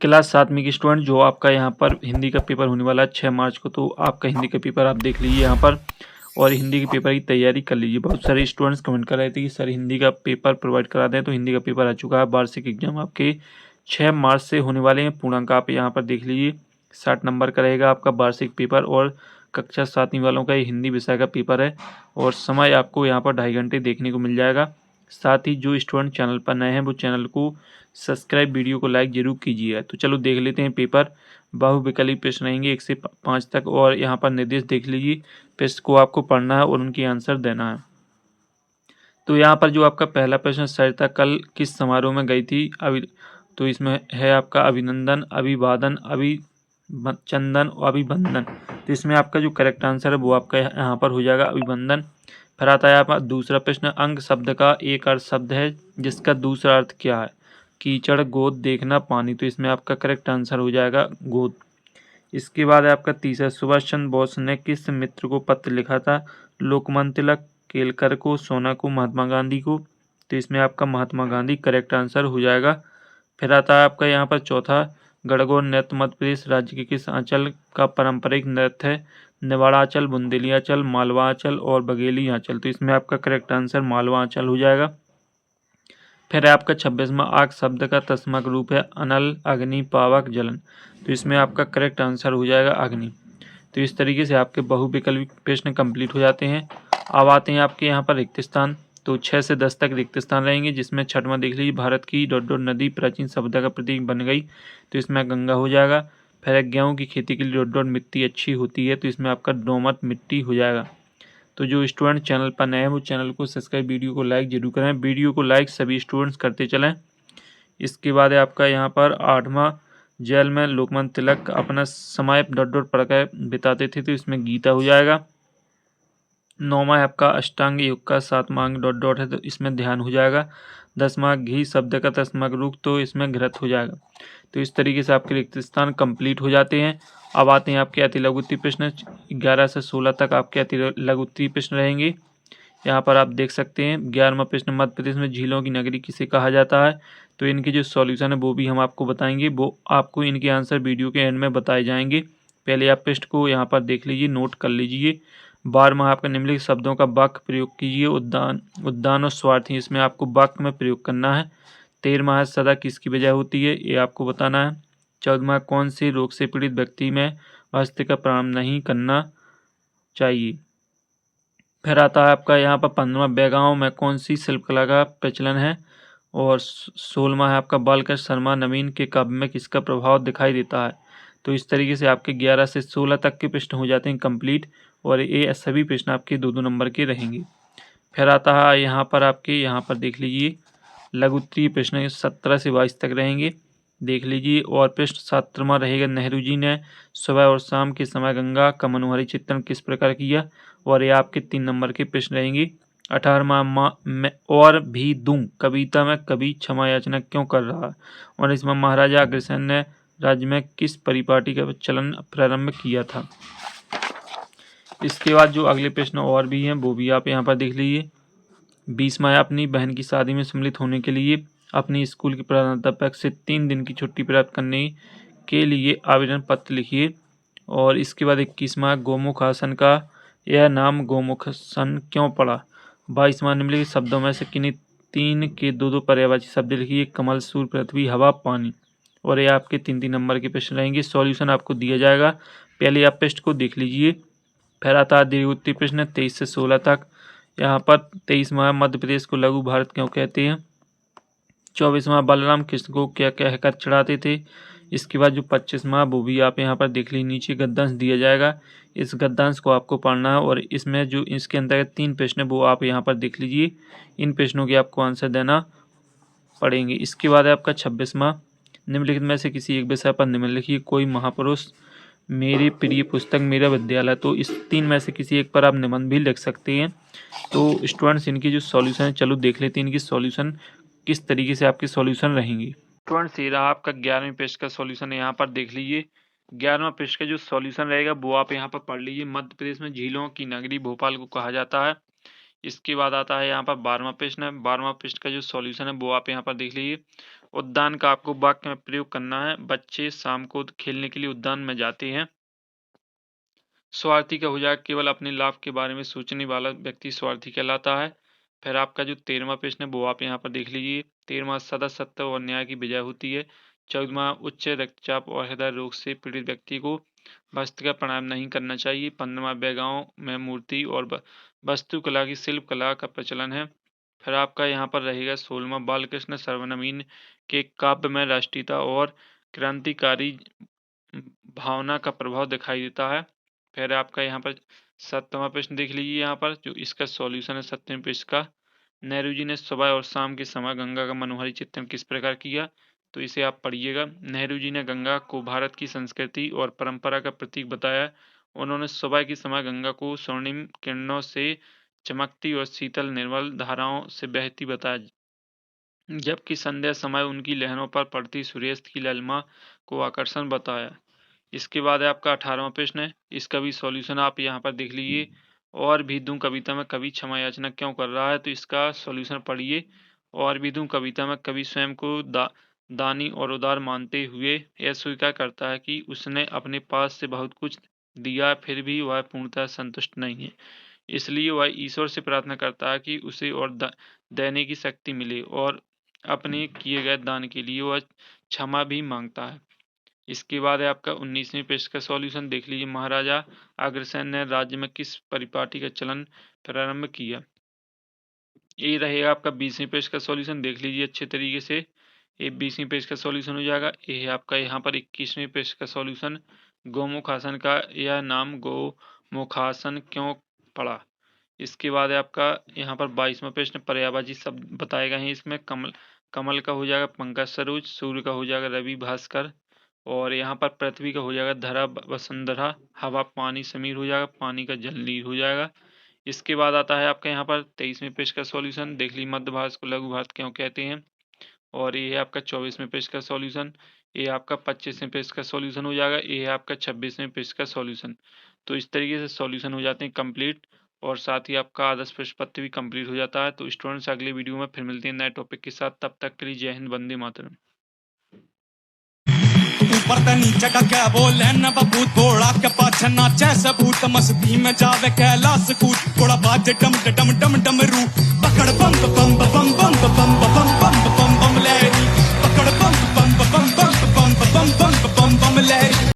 Class 7वीं के student जो आपका यहाँ पर हिंदी का पेपर होने वाला है 6 मार्च को, तो आपका हिंदी का पेपर आप देख लीजिए यहाँ पर और हिंदी के पेपर की तैयारी कर लीजिए। बहुत सारे स्टूडेंट्स कमेंट कर रहे थे कि सर हिंदी का पेपर प्रोवाइड करा दें, तो हिंदी का पेपर आ चुका है। वार्षिक एग्जाम आपके 6 मार्च से होने वाले हैं। पूर्णांक आप यहाँ पर देख लीजिए 60 नंबर का रहेगा आपका वार्षिक पेपर और कक्षा 7वीं वालों का ये हिंदी विषय का पेपर है और समय आपको यहाँ पर 2.5 घंटे देखने को मिल जाएगा। साथ ही जो स्टूडेंट चैनल पर नए हैं वो चैनल को सब्सक्राइब, वीडियो को लाइक जरूर कीजिएगा। तो चलो देख लेते हैं पेपर। बहुविकल्पी प्रश्न रहेंगे 1 से 5 तक और यहाँ पर निर्देश देख लीजिए। प्रश्न को आपको पढ़ना है और उनकी आंसर देना है। तो यहाँ पर जो आपका पहला प्रश्न, सरिता कल किस समारोह में गई थी? तो इसमें है आपका अभिनंदन, अभिवादन, अभिचंदन और अभिवंदन। तो इसमें आपका जो करेक्ट आंसर है वो आपका यहाँ पर हो जाएगा अभिवंदन। फिर आता है आपका दूसरा प्रश्न, अंग शब्द का एक अर्थ शब्द है जिसका दूसरा अर्थ क्या है? कीचड़, गोद, देखना, पानी। तो इसमें आपका करेक्ट आंसर हो जाएगा गोद। इसके बाद है आपका तीसरा, सुभाष चंद्र बोस ने किस मित्र को पत्र लिखा था? लोकमान्य तिलक, केलकर को, सोना को, महात्मा गांधी को। तो इसमें आपका महात्मा गांधी करेक्ट आंसर हो जाएगा। फिर आता है आपका यहाँ पर चौथा, गणगौर नृत्य मध्य प्रदेश राज्य के किस अंचल का पारंपरिक नृत्य है? निवाड़ाचल, बुंदेलियाचल, मालवांचल और बघेली आंचल। तो इसमें आपका करेक्ट आंसर मालवांचल हो जाएगा। फिर है आपका 26वां, आग शब्द का तत्समक रूप है अनल, अग्नि, पावक, जलन। तो इसमें आपका करेक्ट आंसर हो जाएगा अग्नि। तो इस तरीके से आपके बहुविकल्पी प्रश्न कंप्लीट हो जाते हैं। अब आते हैं आपके यहाँ पर रिक्त स्थान। तो 6 से 10 तक रिक्त स्थान रहेंगे, जिसमें छठवां देख लीजिए, भारत की ... नदी प्राचीन सभ्यता का प्रतीक बन गई। तो इसमें गंगा हो जाएगा। फिर गेहूँ की खेती के लिए ... मिट्टी अच्छी होती है। तो इसमें आपका दोमट मिट्टी हो जाएगा। तो जो स्टूडेंट चैनल पर नए हैं वो चैनल को सब्सक्राइब, वीडियो को लाइक जरूर करें। वीडियो को लाइक सभी स्टूडेंट्स करते चलें। इसके बाद है आपका यहाँ पर 8वां, जेल में लोकमान्य तिलक अपना समय ... पढ़कर बिताते थे। तो इसमें गीता हो जाएगा। 9वां है आपका अष्टांग योग का 7वां अंग ... है। तो इसमें ध्यान हो जाएगा। 10वां, घी शब्द का तत्समक रूप, तो इसमें घृत हो जाएगा। तो इस तरीके से आपके रिक्त स्थान कंप्लीट हो जाते हैं। अब आते हैं आपके अति लघु उत्तरीय प्रश्न। 11 से 16 तक आपके अति लघु उत्तरीय प्रश्न रहेंगे। यहाँ पर आप देख सकते हैं 11वां प्रश्न, मध्य प्रदेश में झीलों की नगरी किसे कहा जाता है? तो इनके जो सॉल्यूशन है वो भी हम आपको बताएंगे। वो आपको इनके आंसर वीडियो के एंड में बताए जाएंगे। पहले आप प्रश्न को यहाँ पर देख लीजिए, नोट कर लीजिए। 12वां आपका निम्नलिखित शब्दों का वाक्य प्रयोग कीजिए। उद्यान और स्वार्थी, इसमें आपको वाक्य में प्रयोग करना है। 13वां है सदा किसकी वजह होती है? ये आपको बताना है। 14वां, कौन से रोग से पीड़ित व्यक्ति में हस्ती का प्रारंभ नहीं करना चाहिए? फिर आता है आपका यहाँ पर 15वां, बेगांव में कौन सी शिल्पकला का प्रचलन है? और 16वां है आपका बालकृष्ण शर्मा नवीन के काव्य में किसका प्रभाव दिखाई देता है? तो इस तरीके से आपके 11 से 16 तक के प्रश्न हो जाते हैं कंप्लीट और ये सभी प्रश्न आपके 2-2 नंबर के रहेंगे। फिर आता है यहाँ पर आपके यहाँ पर देख लीजिए लघु उत्तरीय प्रश्न 17 से 22 तक रहेंगे, देख लीजिए। और प्रश्न 17वां रहेगा, नेहरू जी ने सुबह और शाम के समय गंगा का मनोहारी चित्रण किस प्रकार किया? और ये आपके 3 नंबर के प्रश्न रहेंगे। 18वां, मैं और भी दूं कविता में कवि क्षमा याचना क्यों कर रहा है? 19वां, महाराजा अग्रसेन ने राज्य में किस परिपाटी का चलन प्रारंभ किया था? इसके बाद जो अगले प्रश्न और भी हैं वो भी आप यहाँ पर देख लीजिए। 20वां, अपनी बहन की शादी में सम्मिलित होने के लिए अपनी स्कूल के प्राध्यापक से 3 दिन की छुट्टी प्राप्त करने के लिए आवेदन पत्र लिखिए। और इसके बाद 21वां, गोमुख आसन का यह नाम गोमुखासन क्यों पड़ा? 22वां, निम्नलिखित शब्दों में से किन्हीं 3 के 2-2 पर्यायवाची शब्द लिखिए। कमल, सूर्य, पृथ्वी, हवा, पानी। और ये आपके 3-3 नंबर के प्रश्न रहेंगे। सॉल्यूशन आपको दिया जाएगा। पहले आप प्रश्न को देख लीजिए। फिर आता है दीर्घ उत्तरीय प्रश्न 23 से 16 तक। यहाँ पर 23वां, मध्य प्रदेश को लघु भारत क्यों कहते हैं? 24वां, बलराम कृष्ण को क्या कहकर चढ़ाते थे? इसके बाद जो 25वां वो भी आप यहाँ पर देख लीजिए, नीचे गद्यांश दिया जाएगा। इस गद्यांश को आपको पढ़ना है और इसमें जो इसके अंतर्गत 3 प्रश्न वो आप यहाँ पर देख लीजिए। इन प्रश्नों के आपको आंसर देना पड़ेंगे। इसके बाद है आपका 26वां, निम्नलिखित में से किसी एक विषय पर निम्न लिखिए। कोई महापुरुष, मेरी प्रिय पुस्तक, मेरा विद्यालय। तो इस 3 में से किसी एक पर आप निबंध भी लिख सकते हैं। तो स्टूडेंट्स इनकी जो सॉल्यूशन है चलो देख लेते हैं इनकी सॉल्यूशन किस तरीके से आपके सॉल्यूशन रहेंगी। स्टूडेंट्स ये रहा आपका 11वें प्रश्न का सॉल्यूशन, यहाँ पर देख लीजिए। 11वां प्रश्न का जो सॉल्यूशन रहेगा वो आप यहाँ पर पढ़ लीजिए। मध्य प्रदेश में झीलों की नगरी भोपाल को कहा जाता है। इसके बाद आता है यहाँ पर 12वां प्रश्न। 12वां प्रश्न का जो सॉल्यूशन है वो आप यहाँ पर देख लीजिए। उद्यान का आपको वाक्य में प्रयोग करना है। बच्चे शाम को खेलने के लिए उद्यान में जाते हैं। स्वार्थी का हो जाएगा, केवल अपने लाभ के बारे में सोचने वाला व्यक्ति स्वार्थी कहलाता है। फिर आपका जो 13वां प्रश्न है वो आप यहाँ पर देख लीजिए। 13वां, सदा सत्य और न्याय की विजय होती है। 14वां, उच्च रक्तचाप और हृदय रोग से पीड़ित व्यक्ति को भस्त्रिका प्राणायाम नहीं करना चाहिए। 15वां, बेगांव में मूर्ति और वास्तुकला की शिल्प कला का प्रचलन है। फिर आपका यहाँ पर रहेगा 16वां, बालकृष्ण सर्वनवीन के काव्य में राष्ट्रीयता और क्रांतिकारी भावना का प्रभाव दिखाई देता है। फिर आपका यहाँ पर 7वां प्रश्न देख लीजिए। यहाँ पर जो इसका सॉल्यूशन है 7वें प्रश्न का, नेहरू जी ने सुबह और शाम के समय गंगा का मनोहारी चित्रण किस प्रकार किया, तो इसे आप पढ़िएगा। नेहरू जी ने गंगा को भारत की संस्कृति और परंपरा का प्रतीक बताया। उन्होंने सुबह के समय गंगा को स्वर्णिम किरणों से चमकती और शीतल निर्मल धाराओं से बहती बताया, जबकि संध्या समय उनकी लहरों पर पड़ती सूर्यास्त की ललमा को आकर्षण बताया। इसके बाद है आपका 18वां प्रश्न है, इसका भी सॉल्यूशन आप यहाँ पर देख लीजिए। और भी दूं कविता में कवि क्षमा याचना क्यों कर रहा है, तो इसका सॉल्यूशन पढ़िए। और भी दूं कविता में कवि स्वयं को दानी और उदार मानते हुए यह स्वीकार करता है कि उसने अपने पास से बहुत कुछ दिया, फिर भी वह पूर्णतः संतुष्ट नहीं है। इसलिए वह ईश्वर से प्रार्थना करता है कि उसे और देने की शक्ति मिले, और अपने किए गए दान के लिए वह क्षमा भी मांगता है। इसके बाद है आपका 19वें प्रश्न का सॉल्यूशन देख लीजिए। महाराजा अग्रसेन ने राज्य में किस परिपाटी का चलन प्रारंभ किया, ये रहेगा आपका 20वें प्रश्न का सॉल्यूशन देख लीजिए अच्छे तरीके से। ये 20वें प्रश्न का सॉल्यूशन हो जाएगा। ये है आपका यहाँ पर 21वें प्रश्न का सॉल्यूशन, गोमुखासन का यह नाम गोमुखासन क्यों पड़ा। इसके बाद है आपका यहाँ पर 22वां प्रश्न, पर्यायवाची शब्द बताए गए हैं इसमें। कमल का हो जाएगा पंकज सरोज, सूर्य का हो जाएगा रवि भास्कर, और यहाँ पर पृथ्वी का हो जाएगा धरा वसुंधरा, हवा पानी समीर हो जाएगा, पानी का जल नीर हो जाएगा। इसके बाद आता है आपका यहाँ पर 23वें प्रश्न का सॉल्यूशन देख लीजिए, मध्य भारत को लघु भारत क्यों कहते हैं। और ये है आपका 24वें प्रश्न का सॉल्यूशन। ये आपका 25वें प्रश्न का सॉल्यूशन हो जाएगा। ये है आपका 26वें प्रश्न का सॉल्यूशन। तो इस तरीके से सॉल्यूशन हो जाते हैं कंप्लीट, और साथ ही आपका आदर्श प्रश्न पत्र भी कंप्लीट हो जाता है। तो स्टूडेंट्स अगले वीडियो में फिर मिलते हैं नए टॉपिक के साथ, तब तक के लिए जय हिंद, वंदे मातरम। ऊपर ते नीचे का क्या बोले न बबू, थोड़ा के पाछे नाचे सबूत, मस्ती में जावे कैलाश कूद, थोड़ा बाजे डम डम डम डम रू, पकड़ बम बम बम बम बम बम बम बम।